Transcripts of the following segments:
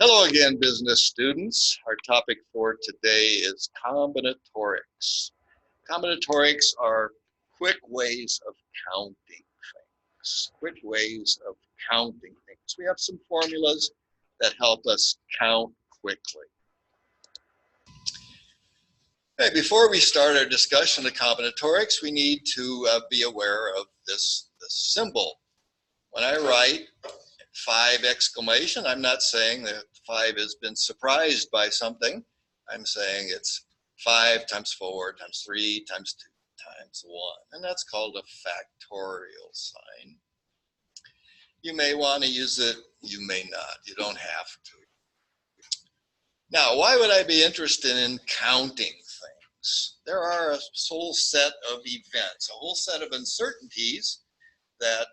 Hello again, business students. Our topic for today is combinatorics. Combinatorics are quick ways of counting things. Quick ways of counting things. We have some formulas that help us count quickly. Okay, before we start our discussion of combinatorics, we need to be aware of this symbol. When I write 5 exclamation, I'm not saying that 5 has been surprised by something. I'm saying it's 5 times 4 times 3 times 2 times 1. And that's called a factorial sign. You may want to use it, you may not. You don't have to. Now, why would I be interested in counting things? There are a whole set of events, a whole set of uncertainties that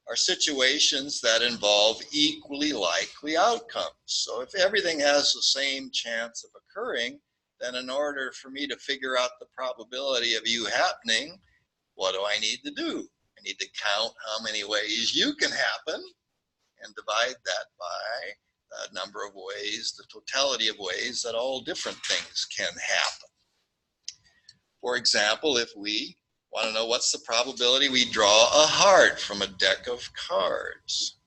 are situations that involve equally likely outcomes. So if everything has the same chance of occurring, then in order for me to figure out the probability of you happening, what do I need to do? I need to count how many ways you can happen and divide that by the number of ways, the totality of ways that all different things can happen. For example, if we want to know what's the probability we draw a heart from a deck of cards.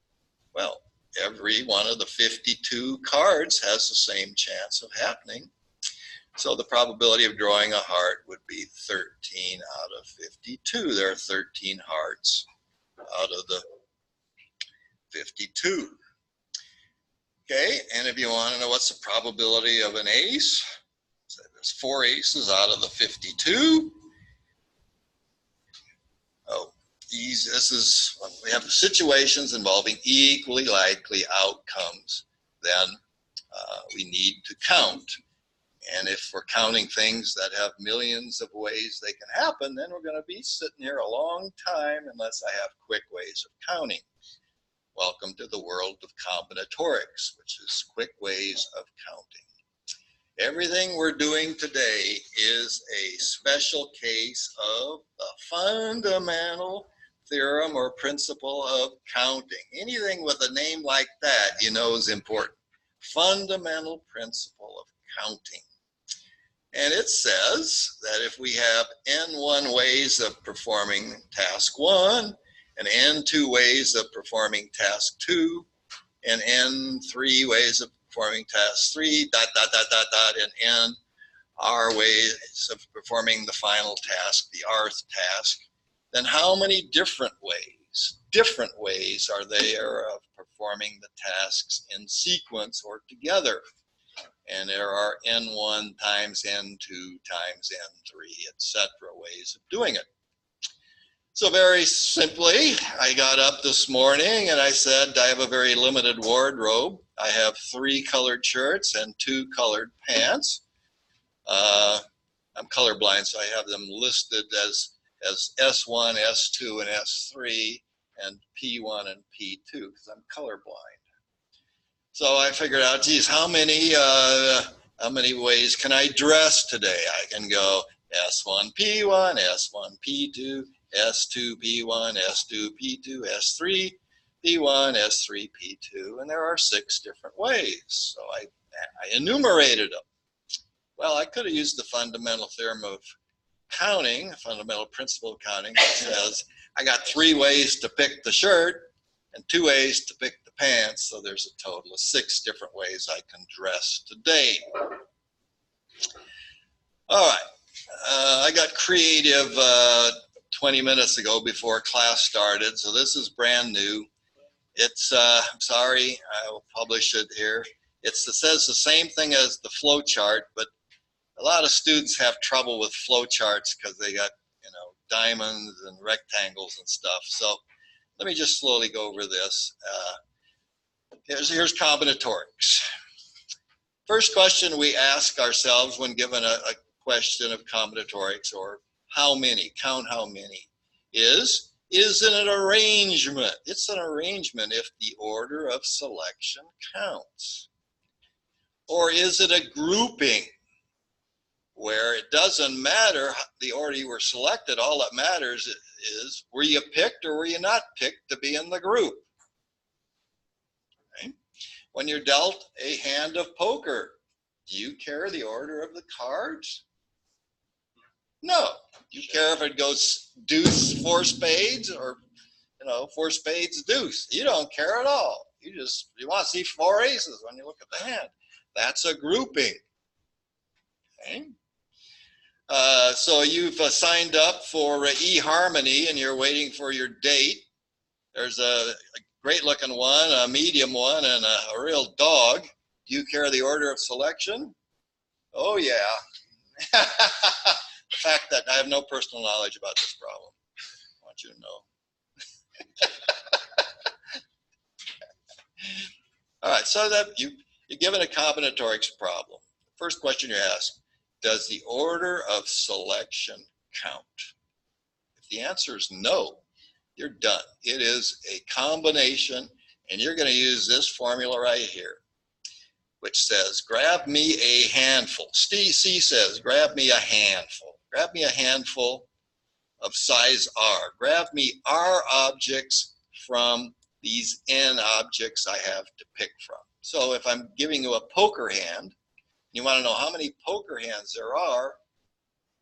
Well, every one of the 52 cards has the same chance of happening. So the probability of drawing a heart would be 13 out of 52. There are 13 hearts out of the 52. Okay, and if you want to know what's the probability of an ace, so there's 4 aces out of the 52. Oh, this is when we have situations involving equally likely outcomes, then we need to count. And if we're counting things that have millions of ways they can happen, then we're going to be sitting here a long time unless I have quick ways of counting. Welcome to the world of combinatorics, which is quick ways of counting. Everything we're doing today is a special case of the fundamental theorem or principle of counting. Anything with a name like that, you know, is important. Fundamental principle of counting. And it says that if we have n1 ways of performing task 1, and n2 ways of performing task 2, and n3 ways of performing task 3, and n are ways of performing the final task, the rth task, then how many different ways are there of performing the tasks in sequence or together? And there are n1 times n2 times n3, etc. ways of doing it. So very simply, I got up this morning and I said, I have a very limited wardrobe. I have 3 colored shirts and 2 colored pants. I'm colorblind, so I have them listed as S1, S2, and S3, and P1 and P2, because I'm colorblind. So I figured out, geez, how many ways can I dress today? I can go S1, P1, S1, P2, S2, P1, S2, P2, S3, P1, S3, P2, and there are 6 different ways. So I enumerated them. Well, I could have used the fundamental theorem of counting, a fundamental principle of counting that says I got 3 ways to pick the shirt and 2 ways to pick the pants, so there's a total of 6 different ways I can dress today. All right, I got creative 20 minutes ago before class started, so this is brand new. It's, I'm sorry, I will publish it here. It says the same thing as the flow chart, but a lot of students have trouble with flow charts because they got, you know, diamonds and rectangles and stuff. So let me just slowly go over this. Here's combinatorics. First question we ask ourselves when given a question of combinatorics, or how many, count how many, is it an arrangement? It's an arrangement if the order of selection counts. Or is it a grouping, where it doesn't matter the order you were selected, all that matters is were you picked or were you not picked to be in the group? Okay. When you're dealt a hand of poker, do you care the order of the cards? No. You care if it goes deuce, four spades, or four spades, deuce. You don't care at all. You want to see four aces when you look at the hand. That's a grouping. Okay? So you've signed up for eHarmony and you're waiting for your date. There's a great looking one, a medium one, and a real dog. Do you care the order of selection? Oh yeah. The fact that I have no personal knowledge about this problem, I want you to know. All right, so that you're given a combinatorics problem. First question you ask, does the order of selection count? If the answer is no, you're done. It is a combination, and you're going to use this formula right here, which says, grab me a handful. C says, grab me a handful. Grab me a handful of size R. Grab me R objects from these N objects I have to pick from. So if I'm giving you a poker hand, you want to know how many poker hands there are,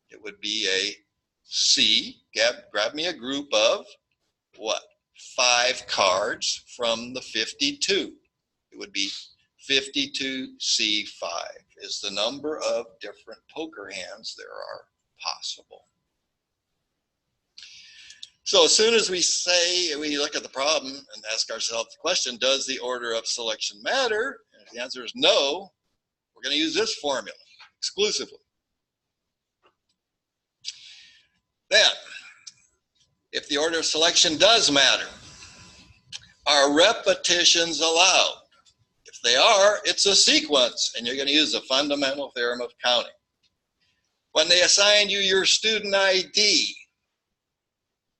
it would be a C. Grab me a group of what? 5 cards from the 52. It would be 52C5 is the number of different poker hands there are possible. So as soon as we look at the problem and ask ourselves the question, does the order of selection matter? And if the answer is no, we're going to use this formula exclusively. Then, if the order of selection does matter, are repetitions allowed? If they are, it's a sequence, and you're going to use the fundamental theorem of counting. When they assign you your student ID,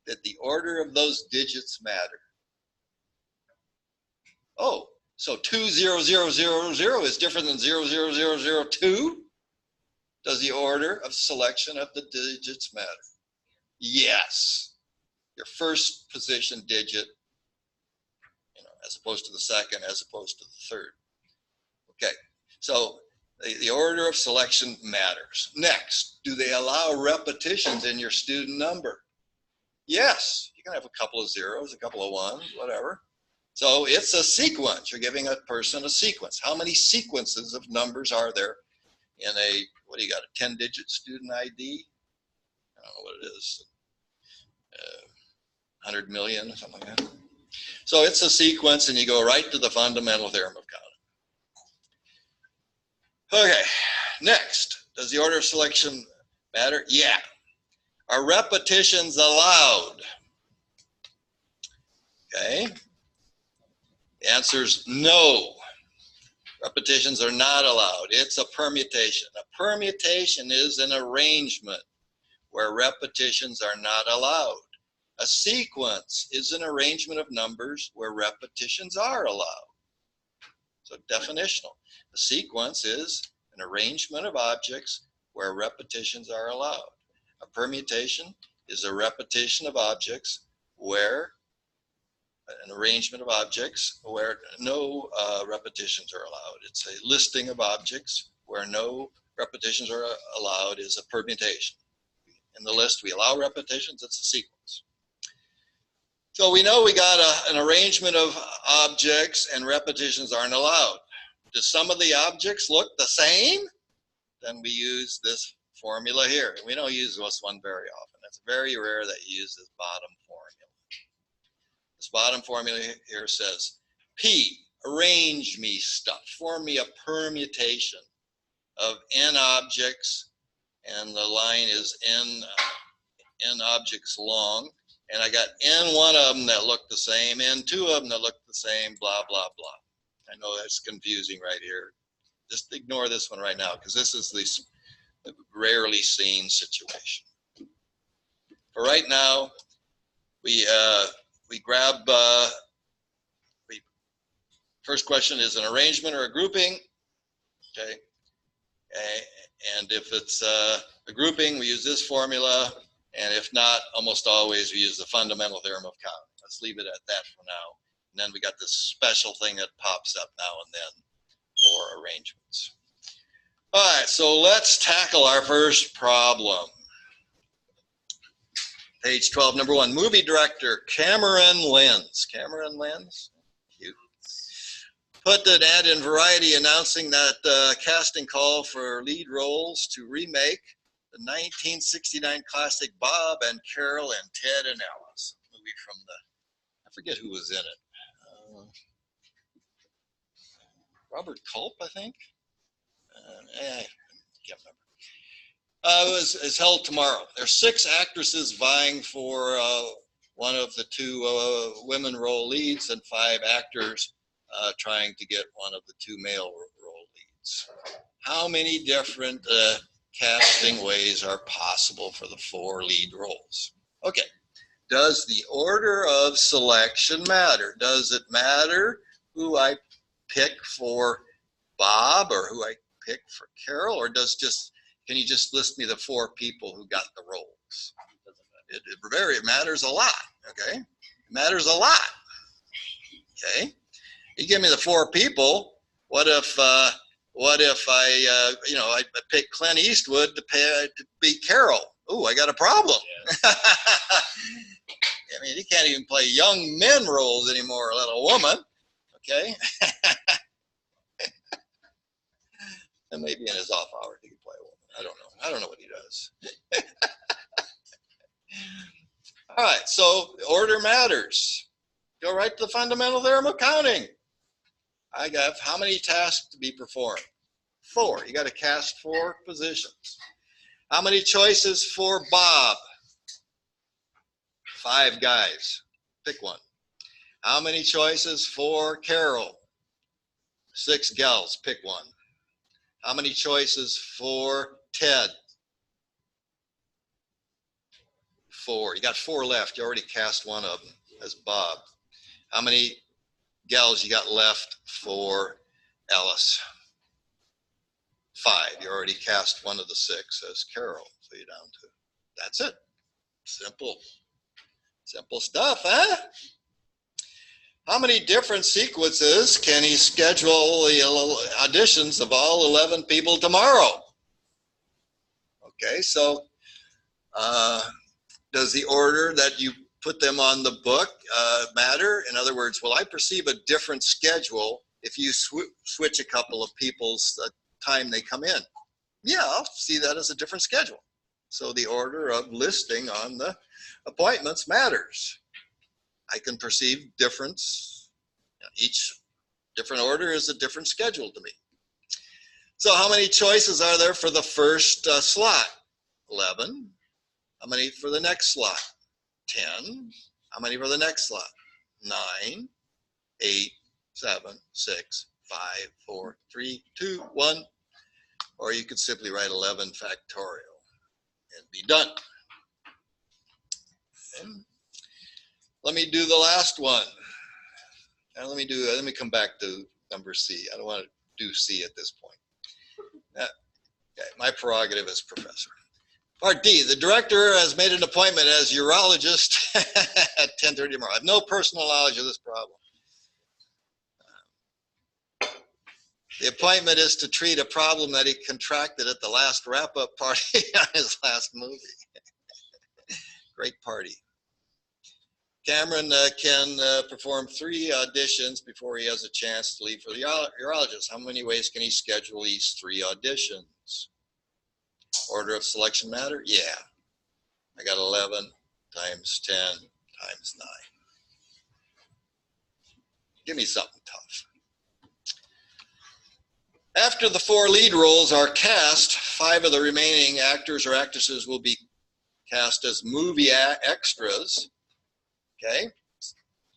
did the order of those digits matter? Oh, so 20000 is different than 00002? Does the order of selection of the digits matter? Yes. Your first position digit, as opposed to the second, as opposed to the third. Okay, so the order of selection matters. Next, do they allow repetitions in your student number? Yes, you can have a couple of zeros, a couple of ones, whatever. So it's a sequence. You're giving a person a sequence. How many sequences of numbers are there in a, what do you got, a 10-digit student ID? I don't know what it is, 100 million or something like that. So it's a sequence, and you go right to the fundamental theorem of counting. Okay, next, does the order of selection matter? Yeah. Are repetitions allowed? Okay. The answer is no. Repetitions are not allowed. It's a permutation. A permutation is an arrangement where repetitions are not allowed. A sequence is an arrangement of numbers where repetitions are allowed. So definitional. A sequence is an arrangement of objects where repetitions are allowed. A permutation is a repetition of objects where, an arrangement of objects where no repetitions are allowed. It's a listing of objects where no repetitions are allowed is a permutation. In the list, we allow repetitions, it's a sequence. So we know we got an arrangement of objects and repetitions aren't allowed. Do some of the objects look the same? Then we use this formula here. We don't use this one very often. It's very rare that you use this bottom formula. This bottom formula here says, P, arrange me stuff. Form me a permutation of n objects, and the line is n objects long. And I got n1 of them that look the same, n2 of them that look the same, blah, blah, blah. I know that's confusing right here. Just ignore this one right now, because this is the rarely seen situation. For right now, we grab, first question is an arrangement or a grouping, okay? And if it's a grouping, we use this formula, and if not, almost always we use the fundamental theorem of counting. Let's leave it at that for now. And then we got this special thing that pops up now and then for arrangements. All right, so let's tackle our first problem. Page 12, number 1, movie director Cameron Lenz. Cameron Lenz? Cute. Put an ad in Variety announcing that casting call for lead roles to remake the 1969 classic Bob and Carol and Ted and Alice. Movie from I forget who was in it. Robert Culp, I think. I can't remember. Is held tomorrow. There's 6 actresses vying for one of the 2 women role leads and 5 actors trying to get one of the 2 male role leads. How many different casting ways are possible for the 4 lead roles? Okay. Does the order of selection matter? Does it matter who I pick for Bob or who I pick for Carol, or can you just list me the 4 people who got the roles? It matters a lot, okay? It matters a lot, okay? You give me the 4 people, what if I pick Clint Eastwood to be Carol? Ooh, I got a problem. Yeah. I mean, he can't even play young men roles anymore, let a woman, okay? And maybe in his off hours he can play a woman. I don't know. I don't know what he does. All right, so order matters. Go right to the fundamental theorem of counting. I got how many tasks to be performed? 4. You got to cast 4 positions. How many choices for Bob? 5 guys. Pick one. How many choices for Carol? 6 gals. Pick one. How many choices for Ted? 4. You got 4 left. You already cast one of them as Bob. How many gals you got left for Alice? 5. You already cast one of the 6 as Carol. So you're down to. That's it. Simple. Simple stuff, huh? How many different sequences can he schedule the auditions of all 11 people tomorrow? Okay, so does the order that you put them on the book matter? In other words, will I perceive a different schedule if you switch a couple of people's time they come in? Yeah, I'll see that as a different schedule. So the order of listing on the appointments matters. I can perceive difference. Each different order is a different schedule to me. So how many choices are there for the first slot? 11. How many for the next slot? 10. How many for the next slot? 9, 8, 7, 6, 5, 4, 3, 2, 1. Or you could simply write 11 factorial and be done. And let me do the last one. And let me come back to number C. I don't want to do C at this point. Okay, my prerogative as professor. Part D, the director has made an appointment as urologist at 10:30 tomorrow. I have no personal knowledge of this problem. The appointment is to treat a problem that he contracted at the last wrap-up party on his last movie. Great party. Cameron can perform 3 auditions before he has a chance to leave for the urologist. How many ways can he schedule these 3 auditions? Order of selection matter? Yeah. I got 11 times 10 times 9. Give me something tough. After the 4 lead roles are cast, 5 of the remaining actors or actresses will be cast as movie extras. Okay?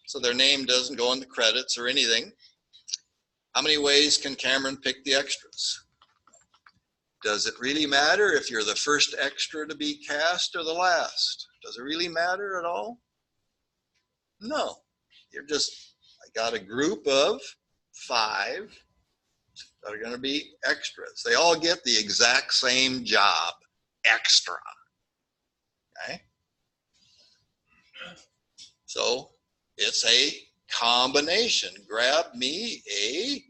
So their name doesn't go in the credits or anything. How many ways can Cameron pick the extras? Does it really matter if you're the first extra to be cast or the last? Does it really matter at all? No. You're just, I got a group of 5 that are going to be extras. They all get the exact same job, extra. Okay? So it's a combination. Grab me a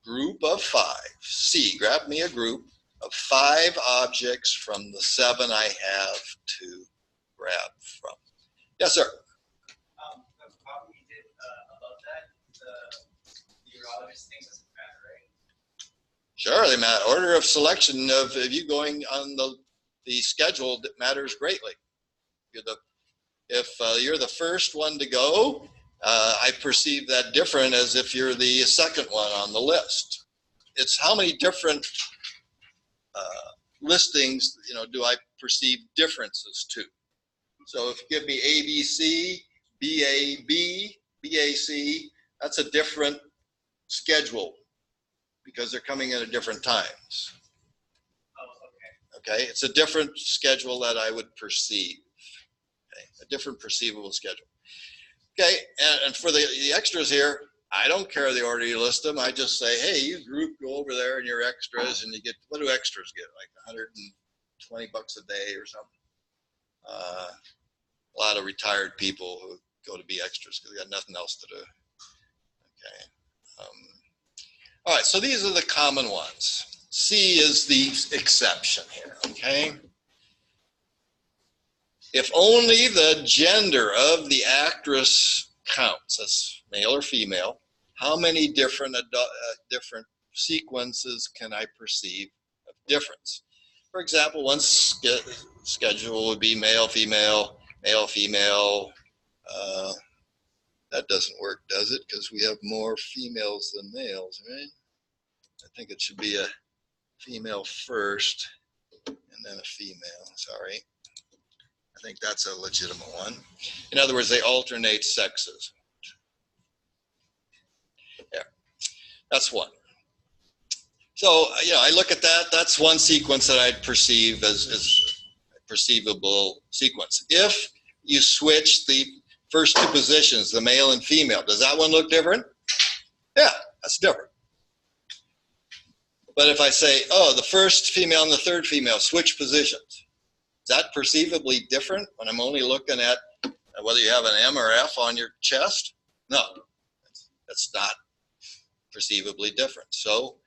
group of 5. C, grab me a group of 5 objects from the 7 I have to grab from. Yes, sir. The problem you did above that, the urologist thing doesn't matter, right? Sure, they matter. Order of selection of you going on the schedule that matters greatly. If you're the first one to go, I perceive that different as if you're the second one on the list. It's how many different listings, do I perceive differences to? So if you give me ABC, BAB, BAC, that's a different schedule because they're coming in at different times. Oh, okay. Okay, it's a different schedule that I would perceive. Okay, a different perceivable schedule. Okay, and for the extras here, I don't care the order you list them. I just say, hey, you group, go over there and your extras, and you get, what do extras get? Like $120 a day or something. A lot of retired people who go to be extras because they got nothing else to do. Okay. All right, so these are the common ones. C is the exception here, okay? If only the gender of the actress counts as male or female, how many different different sequences can I perceive of difference? For example, one schedule would be male, female, male, female. That doesn't work, does it? Because we have more females than males, right? I think it should be a female first and then a female. Sorry. I think that's a legitimate one. In other words, they alternate sexes. Yeah, that's one. So, I look at that. That's one sequence that I'd perceive as a perceivable sequence. If you switch the first 2 positions, the male and female, does that one look different? Yeah, that's different. But if I say, oh, the first female and the third female switch positions, is that perceivably different when I'm only looking at whether you have an M or F on your chest? No, that's not perceivably different. So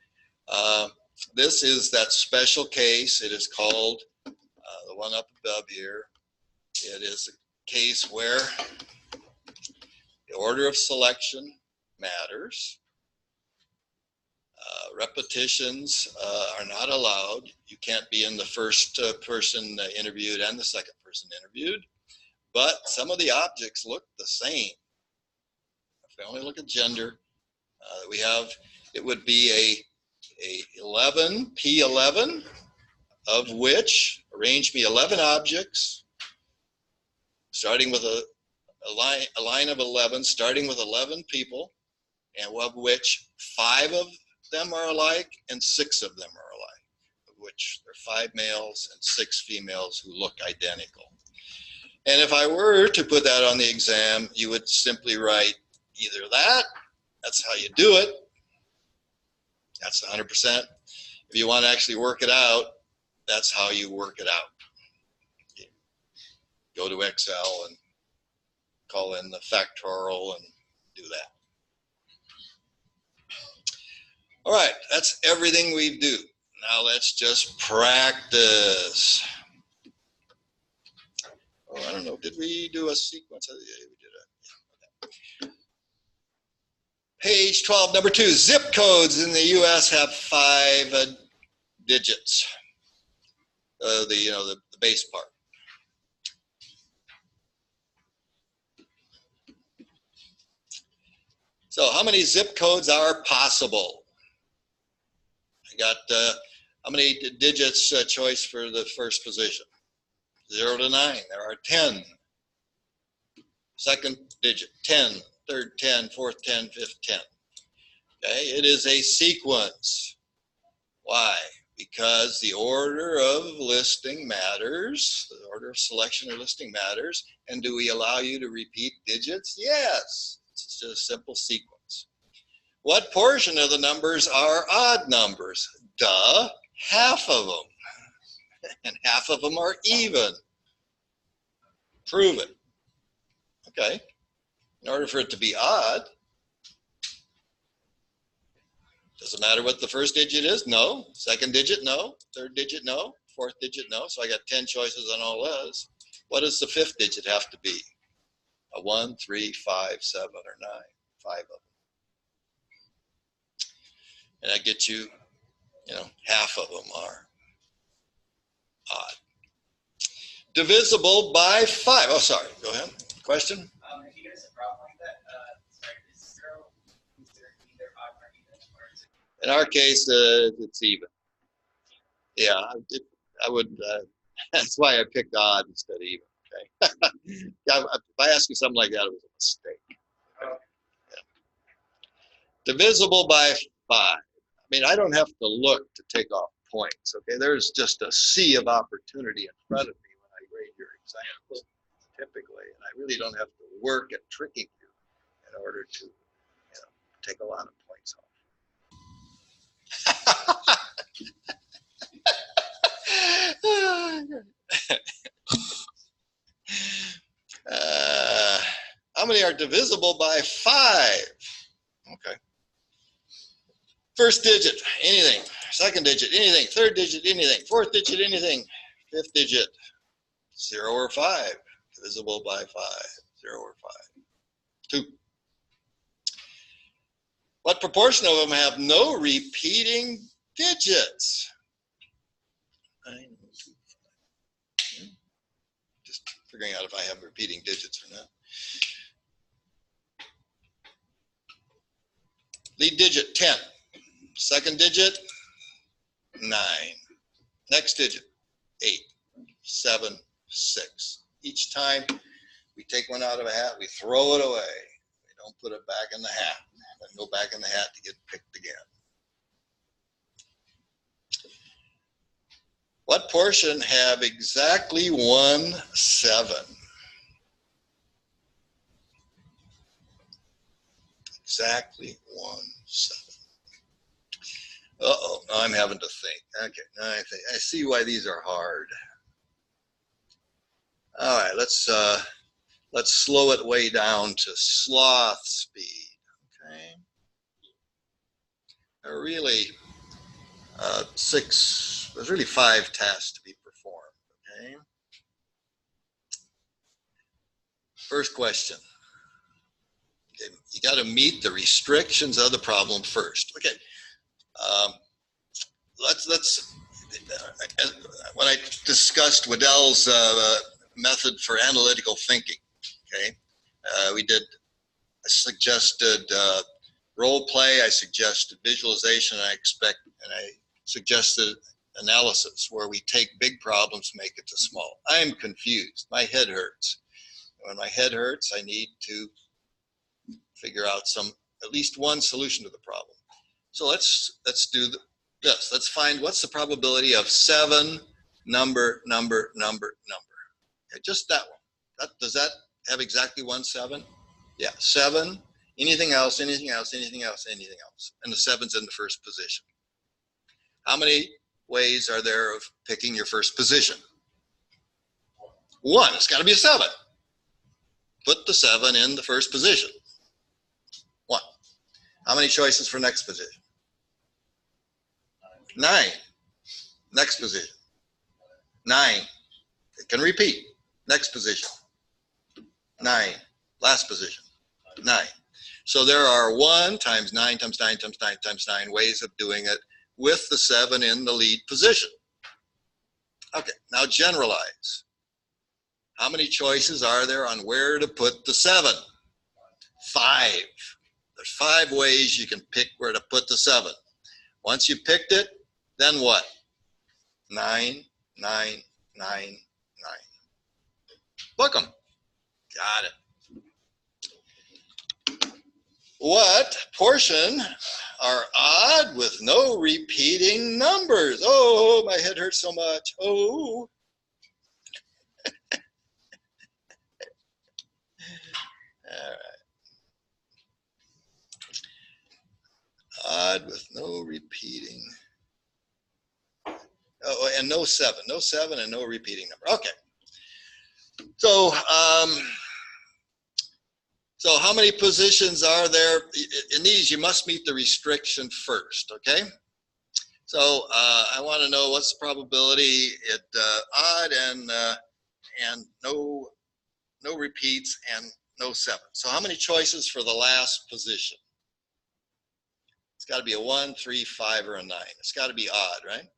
this is that special case. It is called, the one up above here, it is a case where the order of selection matters. Repetitions are not allowed. You can't be in the first person interviewed and the second person interviewed. But some of the objects look the same. If we only look at gender, we have, it would be a 11, P11, of which, arrange me 11 objects, starting with a line of 11, starting with 11 people, and of which 5 of them are alike and 6 of them are alike, of which there are 5 males and 6 females who look identical. And if I were to put that on the exam, you would simply write either that's how you do it, that's 100%. If you want to actually work it out, that's how you work it out. You go to Excel and call in the factorial and do that. All right, that's everything we do. Now let's just practice. Oh, I don't know, did we do a sequence? Yeah, we did it. Okay. Page 12, number 2, zip codes in the US have 5 digits. The base part. So how many zip codes are possible? I got how many digits choice for the first position? 0 to 9, there are 10. Second digit, 10, third 10, fourth 10, fifth 10. Okay, it is a sequence. Why? Because the order of listing matters, the order of selection or listing matters. And do we allow you to repeat digits? Yes, it's just a simple sequence. What portion of the numbers are odd numbers? Duh, half of them. And half of them are even. Prove it. Okay. In order for it to be odd, Doesn't matter what the first digit is, no. Second digit, no. Third digit, no. Fourth digit, no. So I got 10 choices on all those. What does the fifth digit have to be? A 1, 3, 5, 7, or 9. 5 of them. And that gets you, half of them are odd. Divisible by 5. Oh, sorry. Go ahead. Question? If you guys have a problem like that, sorry, is 0 considered either odd or even, or is it? In our case, it's even. Yeah, I would. That's why I picked odd instead of even. Okay. If I ask you something like that, it was a mistake. Okay. Yeah. Divisible by 5. I mean, I don't have to look to take off points. Okay, there's just a sea of opportunity in front of me when I grade your exams, typically, and I really don't have to work at tricking you in order to, take a lot of points off. How many are divisible by 5? Okay. First digit, anything. Second digit, anything. Third digit, anything. Fourth digit, anything. Fifth digit, 0 or 5. Divisible by 5. 0 or 5. 2. What proportion of them have no repeating digits? 9, 2, 5. Just figuring out if I have repeating digits or not. Lead digit, 10. Second digit, 9. Next digit, 8, 7, 6. Each time we take one out of a hat, we throw it away. We don't put it back in the hat. Then go back in the hat to get picked again. What portion have exactly 1 7? Exactly 1 7. Uh-oh, now I'm having to think. Okay, now I see why these are hard. All right, let's slow it way down to sloth speed. Okay. Really, there's really 5 tasks to be performed. Okay. First question. Okay, you got to meet the restrictions of the problem first. Okay. Let's when I discussed Waddell's method for analytical thinking, okay, I suggested role play, I suggested visualization, and I suggested analysis, where we take big problems, make it to small. I am confused. My head hurts. When my head hurts, I need to figure out at least one solution to the problem. So let's do this. Let's find what's the probability of 7 number. Okay, just that one. Does that have exactly 1 7? Yeah, 7. Anything else, anything else, anything else, anything else. And the 7's in the first position. How many ways are there of picking your first position? 1. It's got to be a 7. Put the 7 in the first position. 1. How many choices for next position? 9. Next position. 9. It can repeat. Next position. 9. Last position. 9. So there are 1 times 9 times 9 times 9 times 9 ways of doing it with the 7 in the lead position. Okay, now generalize. How many choices are there on where to put the 7? 5. There's 5 ways you can pick where to put the 7. Once you picked it, then what? 9, 9, 9, 9. Book them. Got it. What portion are odd with no repeating numbers? Oh, my head hurts so much. Oh. All right. Odd with no repeating. Oh, and no 7. No 7 and no repeating number. Okay. So So how many positions are there? In these, you must meet the restriction first, okay? So I want to know what's the probability at odd and no repeats and no 7. So how many choices for the last position? It's got to be a 1, 3, 5, or a 9. It's got to be odd, right?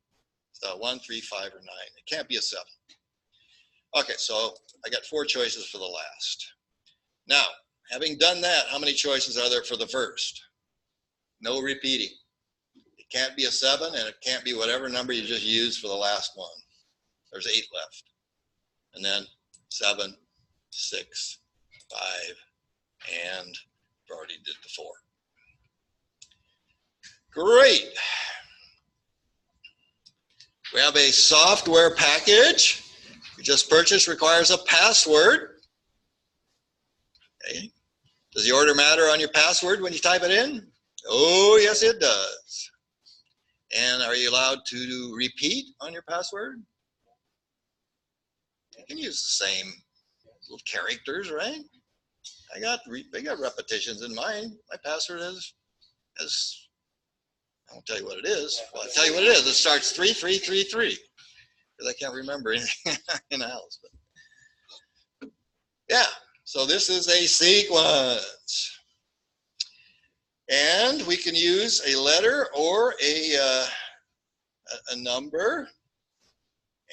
So 1, 3, 5, or 9. It can't be a 7. Okay, so I got 4 choices for the last. Now, having done that, how many choices are there for the first? No repeating. It can't be a 7, and it can't be whatever number you just used for the last one. There's 8 left. And then 7, 6, 5, and we already did the 4. Great. We have a software package we just purchased, requires a password. Okay. Does the order matter on your password when you type it in? Oh, yes, it does. And are you allowed to repeat on your password? You can use the same little characters, right? I got repetitions in mine. My password has I won't tell you what it is. Well, I'll tell you what it is. It starts 3333 because I can't remember anything in the house. But yeah, so this is a sequence. And we can use a letter or a number,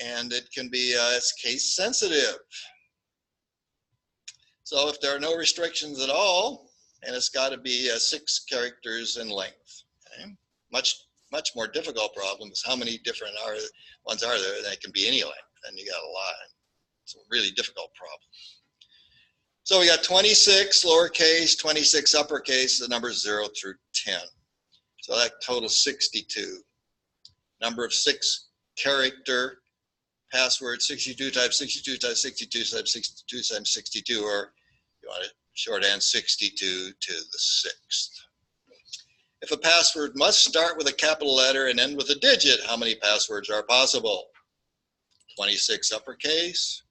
and it can be it's case sensitive. So if there are no restrictions at all, and it's got to be 6 characters in length. Okay? Much more difficult problem is how many different ones are there, and it can be any length, and you got a lot. It's a really difficult problem. So we got 26 lowercase, 26 uppercase, the numbers 0 through 10. So that totals 62. Number of 6 character password, 62 times 62 times 62 times 62 times 62, or you want it shorthand 62 to the 6th. If a password must start with a capital letter and end with a digit, how many passwords are possible? 26 uppercase,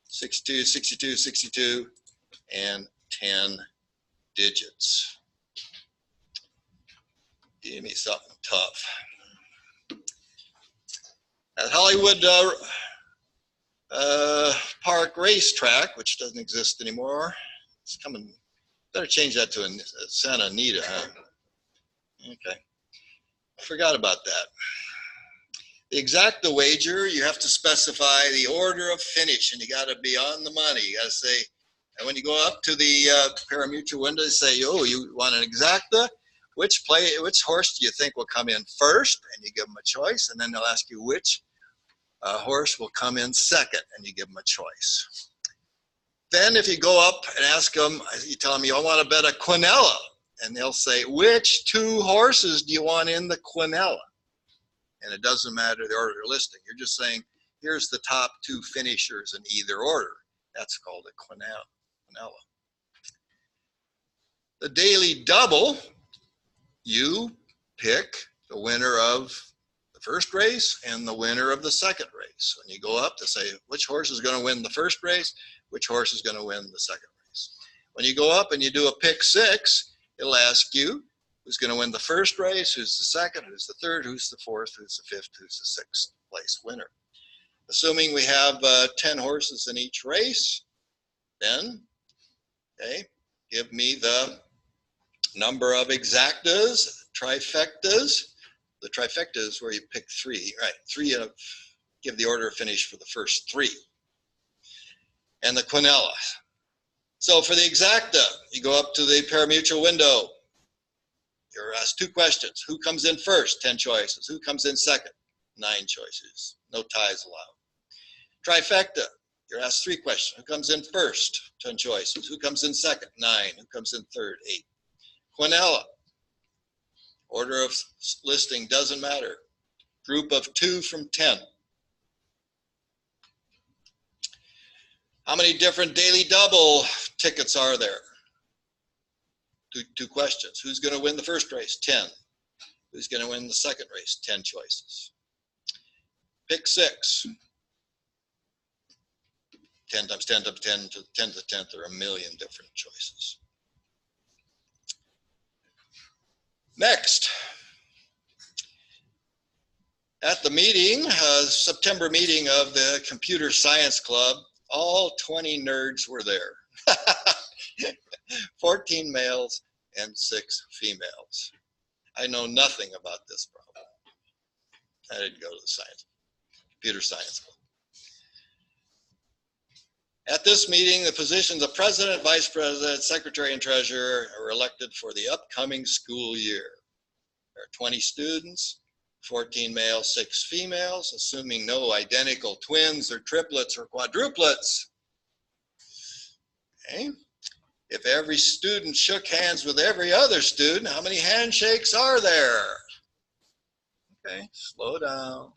62, 62, 62, and 10 digits. Give me something tough. At Hollywood Park Racetrack, which doesn't exist anymore, it's coming. Better change that to Santa Anita, huh? Okay, forgot about that. The exacta wager, you have to specify the order of finish, and you got to be on the money. You got to say, and when you go up to the pari-mutuel window, you say, oh, you want an exacta? Which horse do you think will come in first? And you give them a choice, and then they'll ask you which horse will come in second, and you give them a choice. Then if you go up and ask them, you tell them, I want to bet a quinella. And they'll say, which 2 horses do you want in the quinella? And it doesn't matter the order they're listing. You're just saying, here's the top 2 finishers in either order. That's called a quinella. The daily double, you pick the winner of the first race and the winner of the second race. When you go up to say, which horse is going to win the first race, which horse is going to win the second race. When you go up and you do a pick 6, it'll ask you who's going to win the first race, who's the second, who's the third, who's the fourth, who's the fifth, who's the 6th place winner. Assuming we have 10 horses in each race, then, okay, give me the number of exactas, trifectas. The trifecta is where you pick 3, right? 3 of, give the order of finish for the first 3. And the quinella. So for the exacta, you go up to the pari-mutuel window. You're asked 2 questions. Who comes in first? 10 choices. Who comes in second? 9 choices. No ties allowed. Trifecta, you're asked 3 questions. Who comes in first? 10 choices. Who comes in second? 9. Who comes in third? 8. Quinella, order of listing doesn't matter. Group of 2 from 10. How many different daily double tickets are there? 2 questions. Who's going to win the first race? 10. Who's going to win the second race? 10 choices. Pick 6. 10 times 10 times 10 to 10 to the 10th are a million different choices. Next, at the meeting, September meeting of the Computer Science Club, all 20 nerds were there. 14 males and 6 females. I know nothing about this problem. I didn't go to the Computer Science Club. At this meeting, the positions of president, vice president, secretary, and treasurer are elected for the upcoming school year. There are 20 students, 14 males, 6 females, assuming no identical twins or triplets or quadruplets. Okay. If every student shook hands with every other student, how many handshakes are there? Okay, slow down,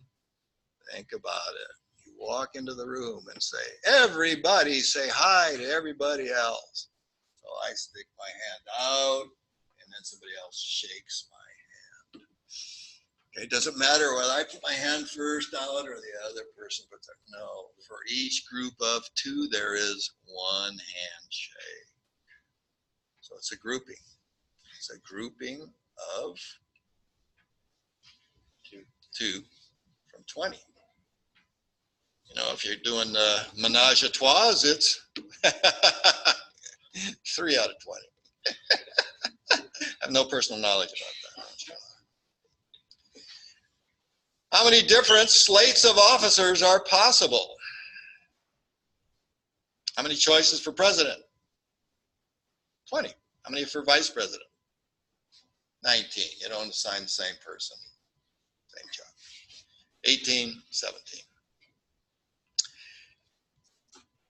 think about it. You walk into the room and say, everybody say hi to everybody else. So I stick my hand out and then somebody else shakes my hand. Okay, it doesn't matter whether I put my hand first out or the other person puts it. No, for each group of 2, there is 1 handshake. So it's a grouping. It's a grouping of 2 from 20. You know, if you're doing menage a trois, it's 3 out of 20. I have no personal knowledge about that. How many different slates of officers are possible? How many choices for president? 20. How many for vice president? 19. You don't assign the same person, same job. 18, 17.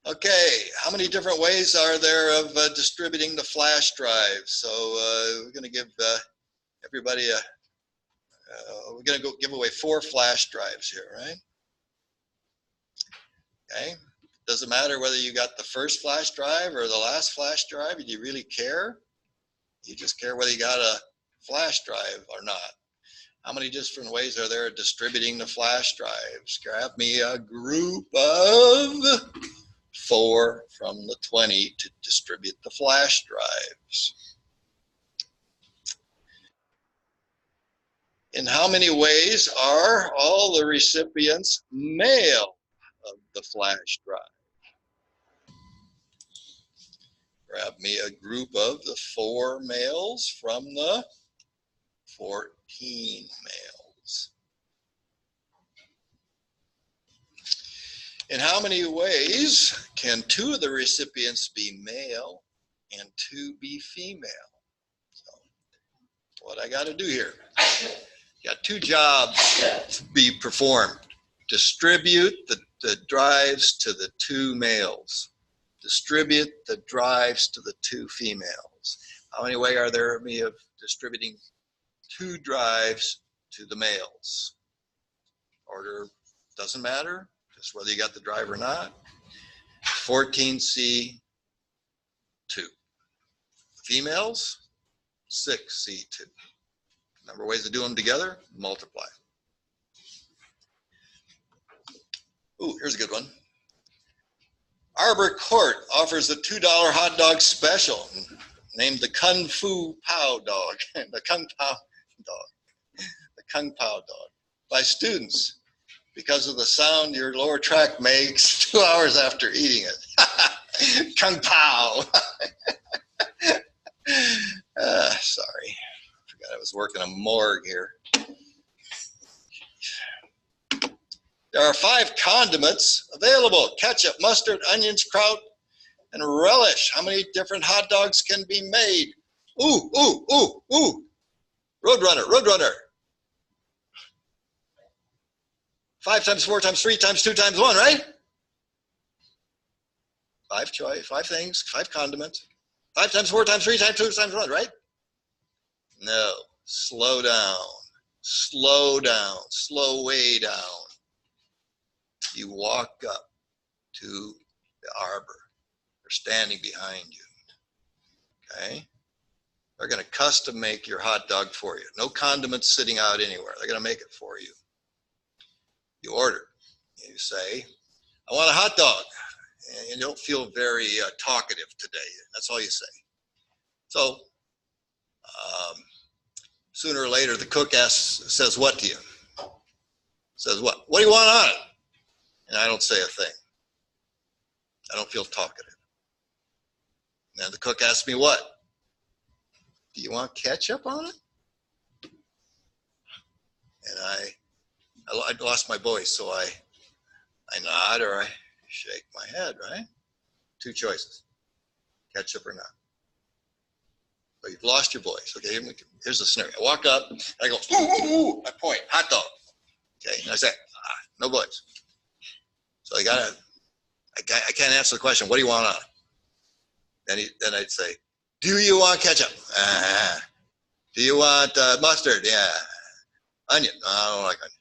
Okay, how many different ways are there of distributing the flash drive? So we're going to give everybody we're going to go give away 4 flash drives here, right? Okay, doesn't matter whether you got the first flash drive or the last flash drive. Do you really care? You just care whether you got a flash drive or not. How many different ways are there of distributing the flash drives? Grab me a group of 4 from the 20 to distribute the flash drives. In how many ways are all the recipients male of the flash drive? Grab me a group of the 4 males from the 14 males. In how many ways can 2 of the recipients be male and 2 be female? So, what I got to do here, you got 2 jobs to be performed. Distribute the drives to the 2 males. Distribute the drives to the 2 females. How many ways are there of me of distributing 2 drives to the males? Order doesn't matter, just whether you got the drive or not. 14C2. Females, 6C2. Number of ways to do them together, multiply. Ooh, here's a good one. Arbor Court offers a $2 hot dog special named the Kung Fu Pao dog. The Kung Pao dog. The Kung Pao dog. By students because of the sound your lower tract makes 2 hours after eating it. Kung Pao. Sorry. Forgot I was working a morgue here. There are 5 condiments available: ketchup, mustard, onions, kraut, and relish. How many different hot dogs can be made? Ooh, ooh, ooh, ooh. Roadrunner, Roadrunner. 5 times 4 times 3 times 2 times 1, right? 5 choice, 5 things, 5 condiments. 5 times 4 times 3 times 2 times 1, right? No, slow down, slow down, slow way down. You walk up to the arbor. They're standing behind you, okay? They're gonna custom make your hot dog for you. No condiments sitting out anywhere. They're gonna make it for you. You order, you say, I want a hot dog. And you don't feel very talkative today. That's all you say. So sooner or later the cook says what to you? Says what? What do you want on it? And I don't say a thing. I don't feel talkative. And then the cook asks me what? Do you want ketchup on it? And I lost my voice, so I nod or I shake my head, right? Two choices, ketchup or not. So you've lost your voice. Okay, here's the scenario. I walk up, and I go, ooh, ooh, ooh, I point, hot dog. Okay, and I say, no voice. So I can't answer the question, what do you want on it? Then I'd say, do you want ketchup? Do you want mustard? Yeah. Onion? No, I don't like onion.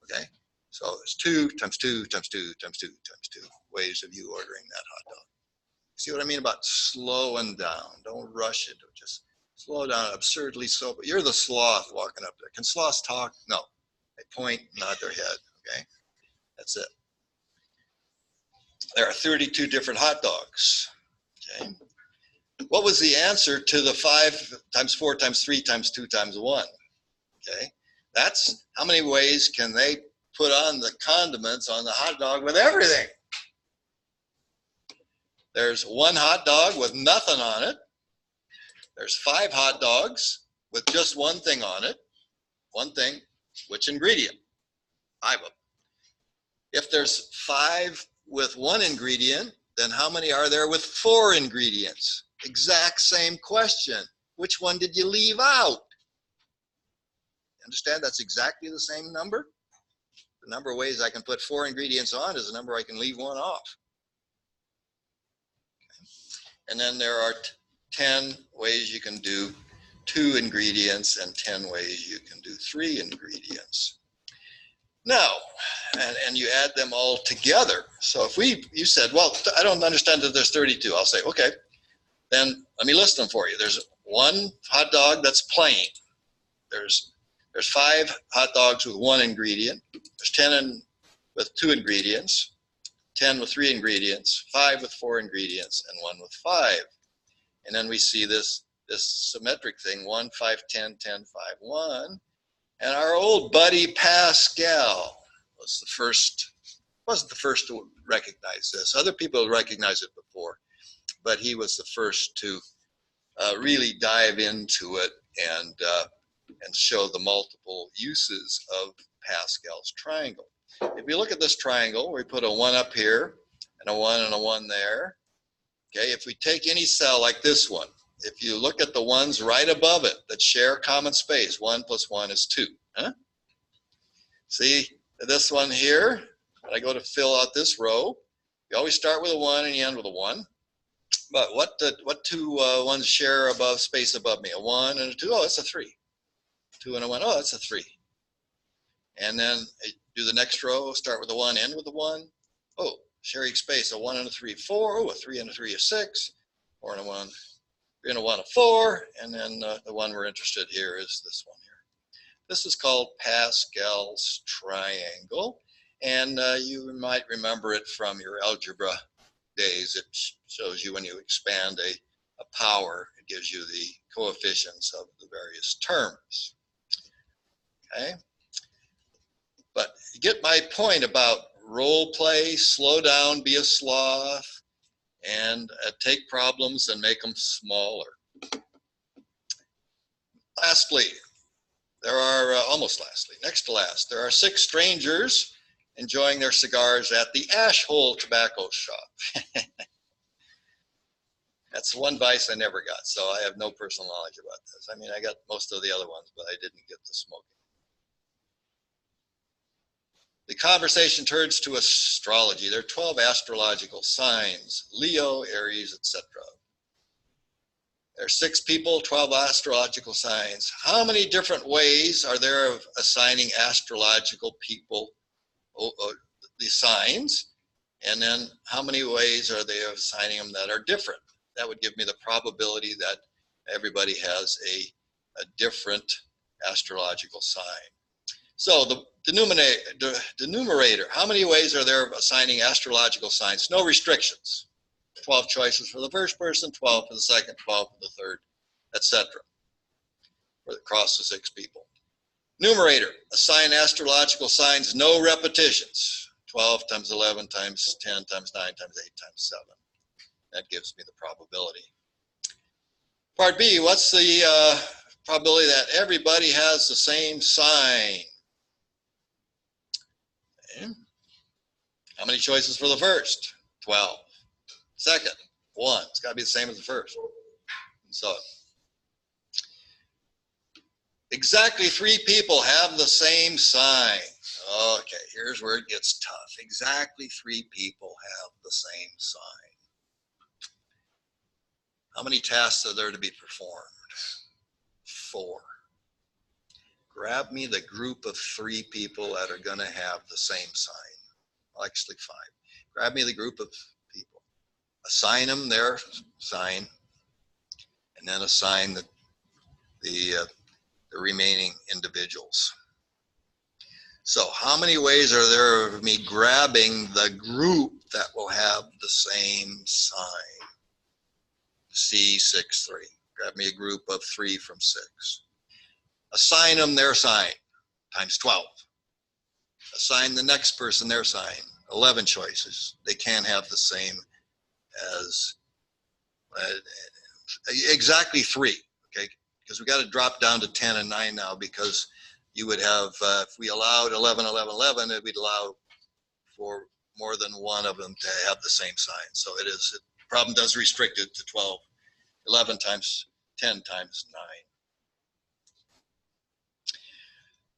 Okay, so it's 2 times 2 times 2 times 2 times 2 ways of you ordering that hot dog. See what I mean about slowing down? Don't rush it. Just slow down, absurdly slow. But you're the sloth walking up there. Can sloths talk? No. They point, nod their head. Okay, that's it. There are 32 different hot dogs. Okay, what was the answer to the 5 times 4 times 3 times 2 times 1? Okay, that's how many ways can they put on the condiments on the hot dog with everything. There's 1 hot dog with nothing on it. There's 5 hot dogs with just 1 thing on it. 1 thing, which ingredient? 5 of them. If there's 5 with 1 ingredient, then how many are there with 4 ingredients? Exact same question. Which one did you leave out? Understand that's exactly the same number? The number of ways I can put 4 ingredients on is the number I can leave 1 off. And then there are 10 ways you can do 2 ingredients and 10 ways you can do 3 ingredients. Now, and you add them all together. So if you said, well, I don't understand that there's 32. I'll say, okay, then let me list them for you. There's 1 hot dog that's plain. There's 5 hot dogs with 1 ingredient. There's 10 with 2 ingredients. 10 with 3 ingredients, 5 with 4 ingredients, and 1 with 5. And then we see this symmetric thing, 1, 5, 10, 10, 5, 1. And our old buddy Pascal wasn't the first to recognize this. Other people had recognized it before, but he was the first to really dive into it and show the multiple uses of Pascal's triangle. If you look at this triangle, we put a 1 up here and a 1 and a 1 there. Okay, if we take any cell like this one, if you look at the ones right above it that share common space, 1 plus 1 is 2. Huh? See this one here? When I go to fill out this row, you always start with a 1 and you end with a 1. But what 2 ones share above space above me? A 1 and a 2. Oh, it's a 3. 2 and a 1. Oh, it's a 3. And then do the next row, start with a 1, end with a 1. Oh, sharing space, a 1 and a 3, 4. Oh, a 3 and a 3 is 6. 4 and a 1, 3 and a 1, a 4. And then the one we're interested here is this one here. This is called Pascal's triangle. And you might remember it from your algebra days. It shows you when you expand a power, it gives you the coefficients of the various terms. Okay. But you get my point about role play, slow down, be a sloth, and take problems and make them smaller. Lastly, next to last, there are 6 strangers enjoying their cigars at the Ash Hole Tobacco Shop. That's one vice I never got, so I have no personal knowledge about this. I mean, I got most of the other ones, but I didn't get the smoking. The conversation turns to astrology. There are 12 astrological signs, Leo, Aries, etc. There are 6 people, 12 astrological signs. How many different ways are there of assigning astrological people the signs? And then how many ways are they of assigning them that are different? That would give me the probability that everybody has a different astrological sign. So the numerator, how many ways are there of assigning astrological signs? No restrictions. 12 choices for the first person, 12 for the second, 12 for the third, etc. across the 6 people. Numerator, assign astrological signs, no repetitions. 12 times 11 times 10 times 9 times 8 times 7. That gives me the probability. Part B, what's the probability that everybody has the same sign? Okay. How many choices for the first? 12. Second, 1. It's got to be the same as the first. And so exactly 3 people have the same sign. Okay, here's where it gets tough. Exactly 3 people have the same sign. How many tasks are there to be performed? 4. Grab me the group of 3 people that are going to have the same sign. Well, actually 5. Grab me the group of people. Assign them their sign, and then assign the remaining individuals. So how many ways are there of me grabbing the group that will have the same sign? C6, 3. Grab me a group of 3 from 6. Assign them their sign, times 12. Assign the next person their sign, 11 choices. They can't have the same as exactly 3, okay? Because we got to drop down to 10 and 9 now, because you would have, if we allowed 11, 11, 11, it would allow for more than one of them to have the same sign. So it is, the problem does restrict it to 12, 11 times 10 times 9.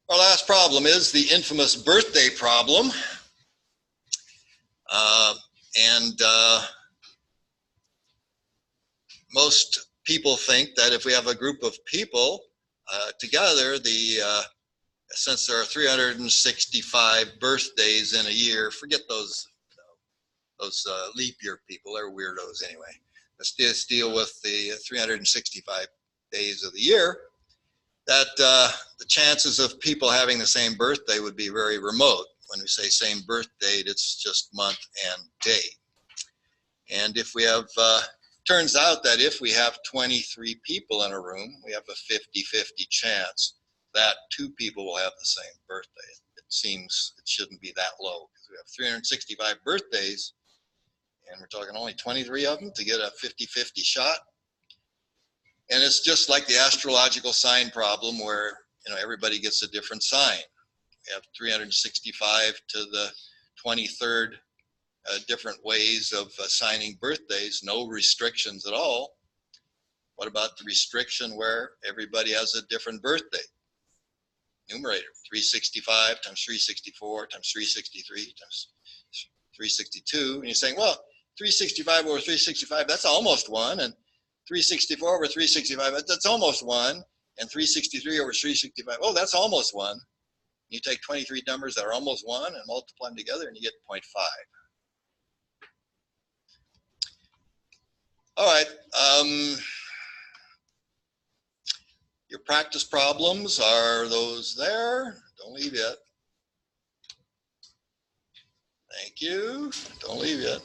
Our last problem is the infamous birthday problem. Most people think that if we have a group of people together, since there are 365 birthdays in a year, forget those leap year people, they're weirdos anyway. Let's just deal with the 365 days of the year, that the chances of people having the same birthday would be very remote. When we say same birth date, it's just month and date. And if we have, turns out that if we have 23 people in a room, we have a 50-50 chance that 2 people will have the same birthday. It seems it shouldn't be that low, because we have 365 birthdays, and we're talking only 23 of them to get a 50-50 shot. And it's just like the astrological sign problem, where everybody gets a different sign. We have 365 to the 23rd different ways of assigning birthdays, no restrictions at all. What about the restriction where everybody has a different birthday? Numerator, 365 times 364 times 363 times 362. And you're saying, well, 365 over 365, that's almost 1. And 364 over 365, that's almost 1. And 363 over 365, oh, that's almost 1. You take 23 numbers that are almost 1 and multiply them together, and you get 0.5. All right. Your practice problems are those there. Don't leave yet. Thank you. Don't leave yet.